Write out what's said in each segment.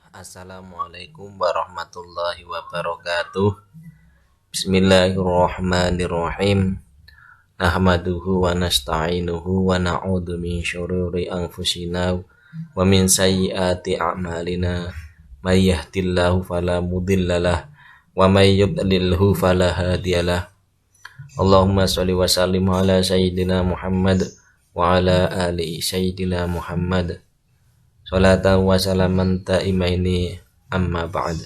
Assalamualaikum warahmatullahi wabarakatuh. Bismillahirrahmanirrahim. Nahmaduhu wa nasta'inuhu wa na'udzu min syururi anfusina wa min sayyiati a'malina. May yahdihillahu fala mudhillalah wa may yudlilhu fala hadiyalah. Allahumma shalli wa sallim ala sayyidina Muhammad wa ala ali sayyidina Muhammad. Salatan wa salaman ta'imaini amma ba'd.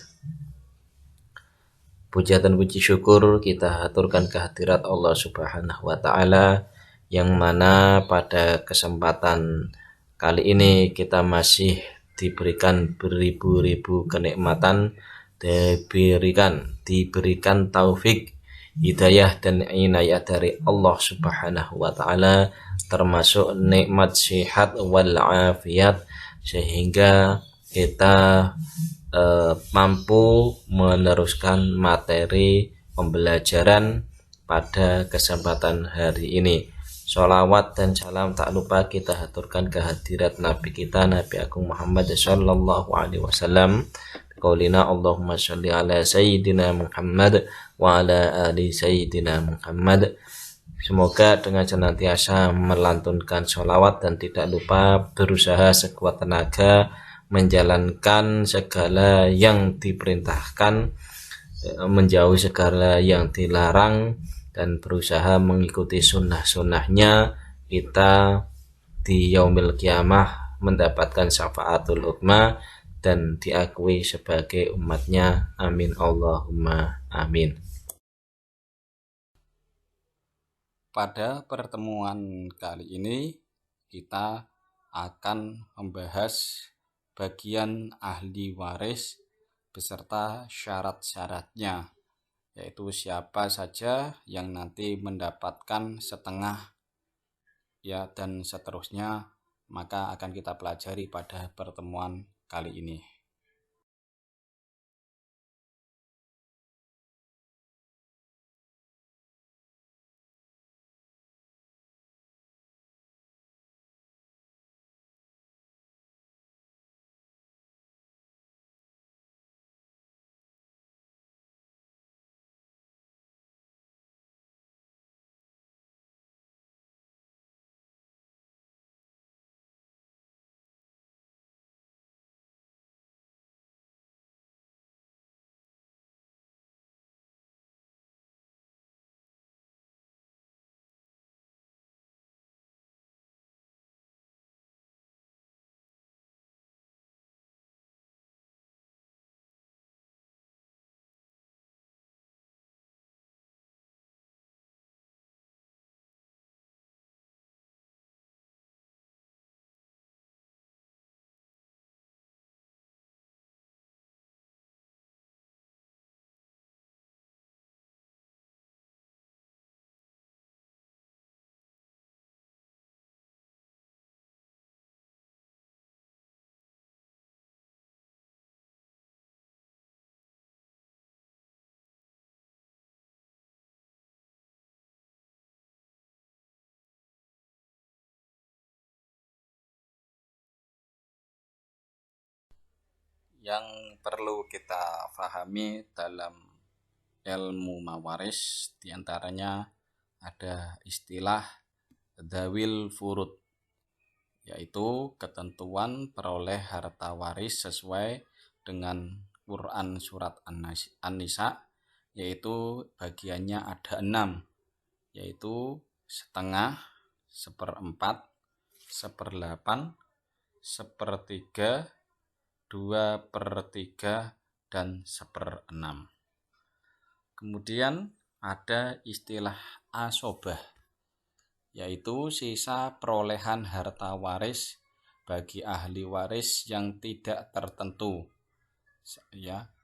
Puja dan puji syukur kita haturkan kehadirat Allah Subhanahu wa taala, yang mana pada kesempatan kali ini kita masih diberikan beribu-ribu kenikmatan, diberikan taufik, hidayah dan inayah dari Allah Subhanahu wa taala, termasuk nikmat sehat wal afiat, sehingga kita mampu meneruskan materi pembelajaran pada kesempatan hari ini. Sholawat dan salam tak lupa kita haturkan kehadirat Nabi kita, Nabi Agung Muhammad sallallahu alaihi wasallam. Qaulina Allahumma sholli ala sayyidina Muhammad wa ala ali sayyidina Muhammad. Semoga dengan senantiasa melantunkan sholawat dan tidak lupa berusaha sekuat tenaga menjalankan segala yang diperintahkan, menjauhi segala yang dilarang, dan berusaha mengikuti sunnah-sunnahnya, kita di yaumil kiamah mendapatkan syafaatul uzma dan diakui sebagai umatnya. Amin Allahumma amin. Pada pertemuan kali ini kita akan membahas bagian ahli waris beserta syarat-syaratnya, yaitu siapa saja yang nanti mendapatkan setengah dan seterusnya, maka akan kita pelajari pada pertemuan kali ini. Yang perlu kita pahami dalam ilmu mawaris diantaranya ada istilah dzawil furud, yaitu ketentuan peroleh harta waris sesuai dengan Quran surat An-Nisa, yaitu bagiannya ada 6, yaitu setengah, seperempat, seperdelapan, sepertiga, 2/3, dan 1/6. Kemudian ada istilah asobah, yaitu sisa perolehan harta waris bagi ahli waris yang tidak tertentu.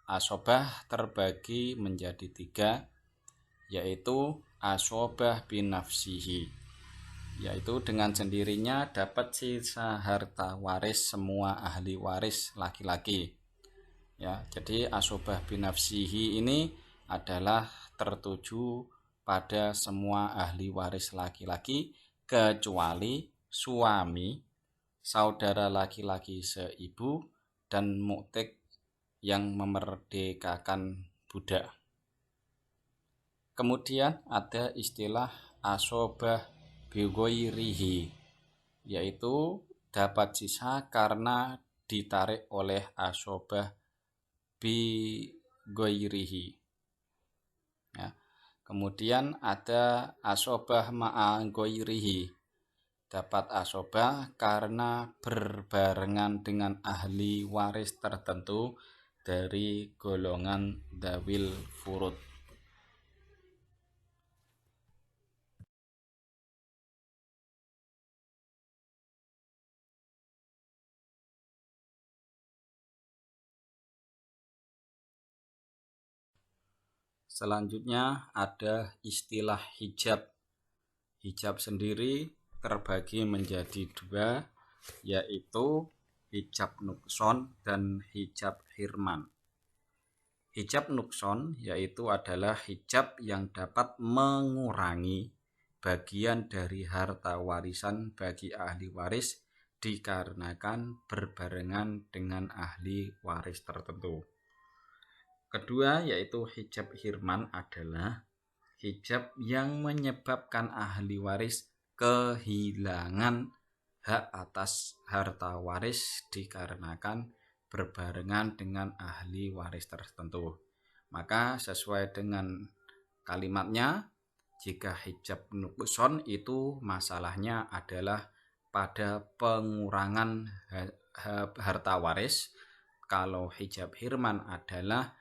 Asobah terbagi menjadi 3, yaitu asobah binafsihi, yaitu dengan sendirinya dapat sisa harta waris semua ahli waris laki-laki. Jadi asobah binafsihi ini adalah tertuju pada semua ahli waris laki-laki kecuali suami, saudara laki-laki seibu, dan mu'tik yang memerdekakan budak. Kemudian ada istilah asobah bighairihi, yaitu dapat sisa karena ditarik oleh asobah bighairihi. Ya. Kemudian ada asobah ma'a ghairihi, dapat asobah karena berbarengan dengan ahli waris tertentu dari golongan dzawil furud. Selanjutnya ada istilah hijab. Hijab sendiri terbagi menjadi dua, yaitu hijab nukson dan hijab hirman. Hijab nukson yaitu adalah hijab yang dapat mengurangi bagian dari harta warisan bagi ahli waris dikarenakan berbarengan dengan ahli waris tertentu. Kedua yaitu hijab hirman adalah hijab yang menyebabkan ahli waris kehilangan hak atas harta waris dikarenakan berbarengan dengan ahli waris tertentu. Maka sesuai dengan kalimatnya, jika hijab nukson itu masalahnya adalah pada pengurangan harta waris. Kalau hijab hirman adalah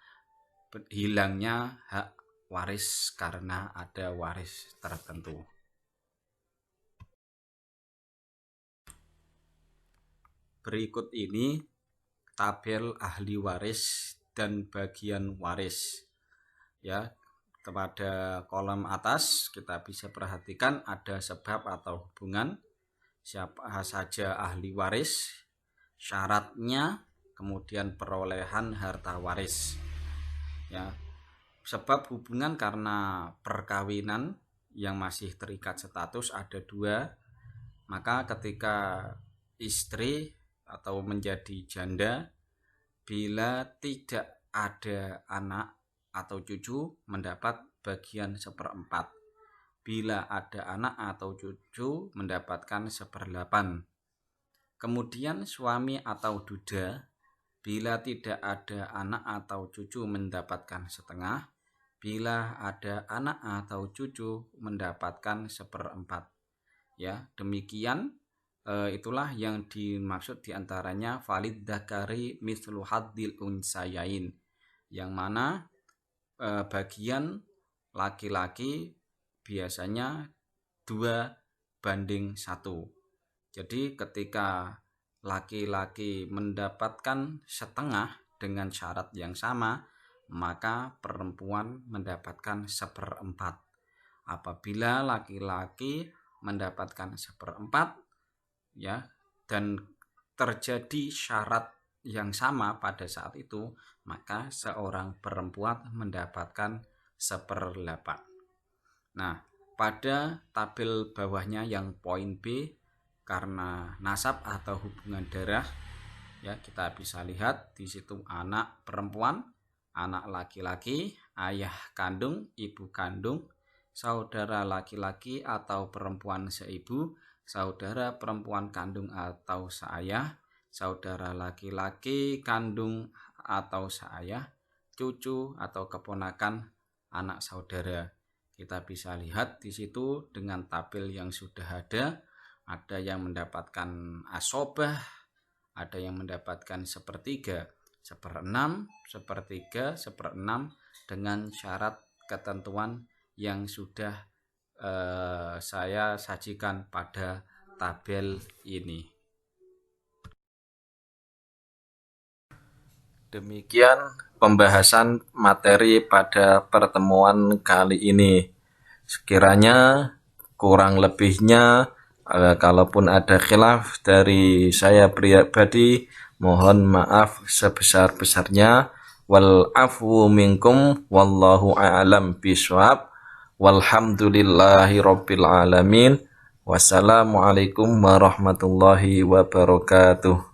hilangnya hak waris karena ada waris tertentu. Berikut ini tabel ahli waris dan bagian waris. Ya, pada kolom atas kita bisa perhatikan ada sebab atau hubungan, siapa saja ahli waris, syaratnya, kemudian perolehan harta waris. Ya, sebab hubungan karena perkawinan yang masih terikat status ada dua. Maka ketika istri atau menjadi janda, bila tidak ada anak atau cucu mendapat bagian 1/4. Bila ada anak atau cucu mendapatkan 1/8. Kemudian suami atau duda, bila tidak ada anak atau cucu mendapatkan 1/2, bila ada anak atau cucu mendapatkan 1/4. Ya, demikian itulah yang dimaksud diantaranya valid dzakari mithlu haddil unsayain, yang mana bagian laki-laki biasanya 2:1. Jadi ketika laki-laki mendapatkan 1/2 dengan syarat yang sama, maka perempuan mendapatkan 1/4. Apabila laki-laki mendapatkan 1/4, ya, dan terjadi syarat yang sama pada saat itu, maka seorang perempuan mendapatkan 1/8. Nah, pada tabel bawahnya yang poin B, karena nasab atau hubungan darah, ya, kita bisa lihat di situ anak perempuan, anak laki-laki, ayah kandung, ibu kandung, saudara laki-laki atau perempuan seibu, saudara perempuan kandung atau seayah, saudara laki-laki kandung atau seayah, cucu atau keponakan anak saudara. Kita bisa lihat di situ dengan tabel yang sudah ada yang mendapatkan asobah, ada yang mendapatkan 1/3, 1/6, 1/3, 1/6 dengan syarat ketentuan yang sudah saya sajikan pada tabel ini. Demikian pembahasan materi pada pertemuan kali ini. Sekiranya kurang lebihnya, kalaupun ada khilaf dari saya pribadi, mohon maaf sebesar-besarnya. Wal afwu minkum wallahu a'lam bishawab. Walhamdulillahi rabbil alamin. Wassalamualaikum warahmatullahi wabarakatuh.